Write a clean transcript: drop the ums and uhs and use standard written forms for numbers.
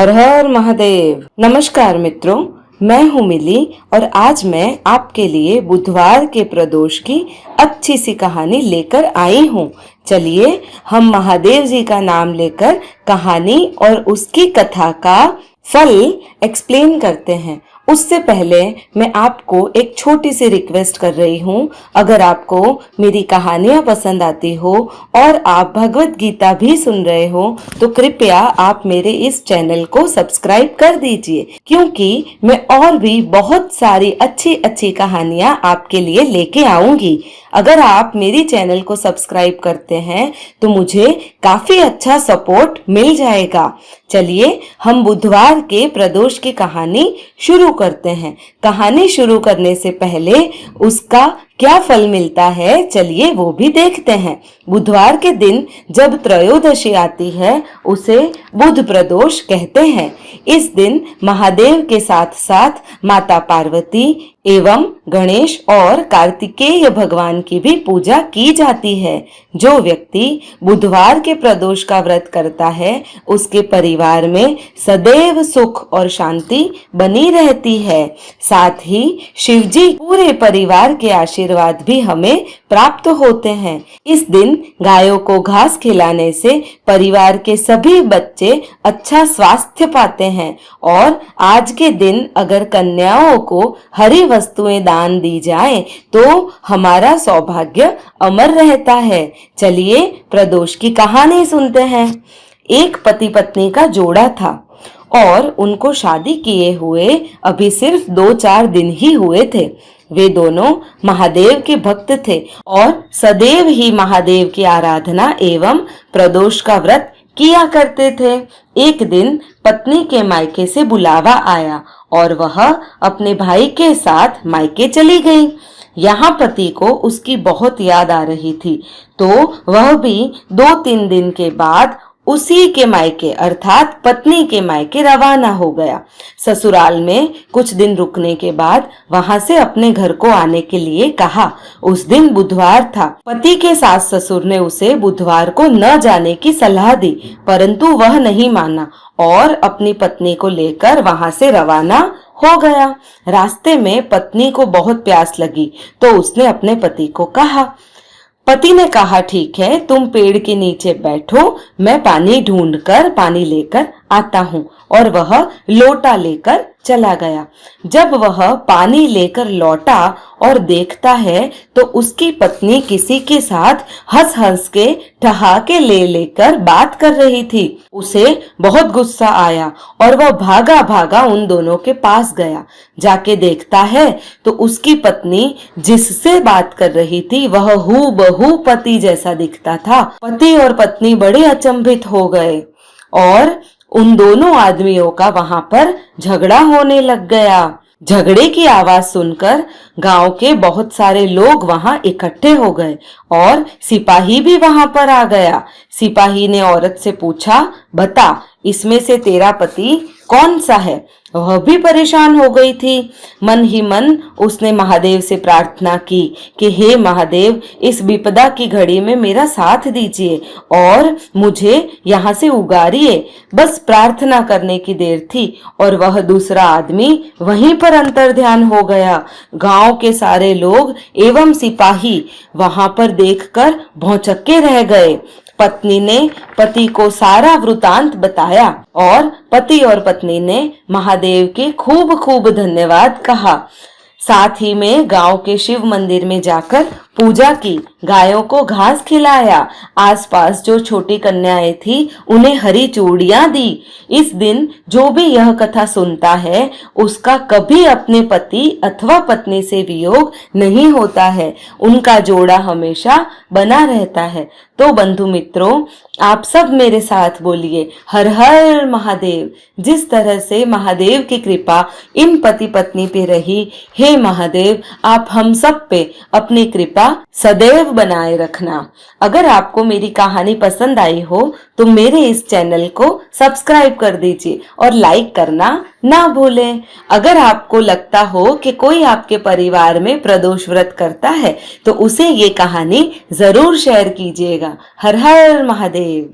हर हर महादेव। नमस्कार मित्रों, मैं हूँ मिली और आज मैं आपके लिए बुधवार के प्रदोष की अच्छी सी कहानी लेकर आई हूँ। चलिए हम महादेव जी का नाम लेकर कहानी और उसकी कथा का फल एक्सप्लेन करते हैं। उससे पहले मैं आपको एक छोटी सी रिक्वेस्ट कर रही हूँ। अगर आपको मेरी कहानियाँ पसंद आती हो और आप भगवत गीता भी सुन रहे हो तो कृपया आप मेरे इस चैनल को सब्सक्राइब कर दीजिए, क्योंकि मैं और भी बहुत सारी अच्छी अच्छी कहानियाँ आपके लिए लेके आऊंगी। अगर आप मेरी चैनल को सब्सक्राइब करते हैं तो मुझे काफी अच्छा सपोर्ट मिल जाएगा। चलिए हम बुधवार के प्रदोष की कहानी शुरू करते हैं। कहानी शुरू करने से पहले उसका क्या फल मिलता है, चलिए वो भी देखते हैं। बुधवार के दिन जब त्रयोदशी आती है उसे बुध प्रदोष कहते हैं। इस दिन महादेव के साथ साथ माता पार्वती एवं गणेश और कार्तिकेय भगवान की भी पूजा की जाती है। जो व्यक्ति बुधवार के प्रदोष का व्रत करता है उसके परिवार में सदैव सुख और शांति बनी रहती है। साथ ही शिवजी पूरे परिवार के आशीर्वाद भी हमें प्राप्त होते हैं। इस दिन गायों को घास खिलाने से परिवार के सभी बच्चे अच्छा स्वास्थ्य पाते हैं और आज के दिन अगर कन्याओं को हरी वस्तुएं दान दी जाए तो हमारा सौभाग्य अमर रहता है। चलिए प्रदोष की कहानी सुनते हैं। एक पति पत्नी का जोड़ा था और उनको शादी किए हुए अभी सिर्फ 2-4 दिन ही हुए थे। वे दोनों महादेव के भक्त थे और सदैव ही महादेव की आराधना एवं प्रदोष का व्रत किया करते थे। एक दिन पत्नी के मायके से बुलावा आया और वह अपने भाई के साथ मायके चली गई। यहाँ पति को उसकी बहुत याद आ रही थी, तो वह भी 2-3 दिन के बाद उसी के मायके अर्थात पत्नी के मायके रवाना हो गया। ससुराल में कुछ दिन रुकने के बाद वहां से अपने घर को आने के लिए कहा। उस दिन बुधवार था। पति के सास ससुर ने उसे बुधवार को न जाने की सलाह दी, परंतु वह नहीं माना और अपनी पत्नी को लेकर वहां से रवाना हो गया। रास्ते में पत्नी को बहुत प्यास लगी तो उसने अपने पति को कहा। पति ने कहा, ठीक है, तुम पेड़ के नीचे बैठो, मैं पानी ढूंढकर पानी लेकर आता हूँ। और वह लोटा लेकर चला गया। जब वह पानी लेकर लौटा और देखता है तो उसकी पत्नी किसी के साथ हंस हंस के ठहाके ले लेकर बात कर रही थी। उसे बहुत गुस्सा आया और वह भागा भागा उन दोनों के पास गया। जाके देखता है तो उसकी पत्नी जिससे बात कर रही थी वह हूबहू पति जैसा दिखता था। पति और पत्नी बड़े अचंभित हो गए और उन दोनों आदमियों का वहां पर झगड़ा होने लग गया। झगड़े की आवाज सुनकर गांव के बहुत सारे लोग वहां इकट्ठे हो गए और सिपाही भी वहां पर आ गया। सिपाही ने औरत से पूछा, बता इसमें से तेरा पति कौन सा है? वह भी परेशान हो गई थी। मन ही मन उसने महादेव से प्रार्थना की कि हे महादेव, इस विपदा की घड़ी में मेरा साथ दीजिए और मुझे यहाँ से उगारिए। बस प्रार्थना करने की देर थी और वह दूसरा आदमी वहीं पर अंतर्ध्यान हो गया। गांव के सारे लोग एवं सिपाही वहां पर देखकर भौचक्के रह गए। पत्नी ने पति को सारा वृतांत बताया और पति और पत्नी ने महादेव के खूब खूब धन्यवाद कहा। साथ ही में गांव के शिव मंदिर में जाकर पूजा की, गायों को घास खिलाया, आसपास जो छोटी कन्याएं थी उन्हें हरी चूड़ियां दी। इस दिन जो भी यह कथा सुनता है उसका कभी अपने पति अथवा पत्नी से वियोग नहीं होता है। उनका जोड़ा हमेशा बना रहता है। तो बंधु मित्रों, आप सब मेरे साथ बोलिए हर हर महादेव। जिस तरह से महादेव की कृपा इन पति पत्नी पे रही, हे महादेव आप हम सब पे अपनी कृपा सदैव बनाए रखना। अगर आपको मेरी कहानी पसंद आई हो तो मेरे इस चैनल को सब्सक्राइब कर दीजिए और लाइक करना ना भूलें। अगर आपको लगता हो कि कोई आपके परिवार में प्रदोष व्रत करता है तो उसे ये कहानी जरूर शेयर कीजिएगा। हर हर महादेव।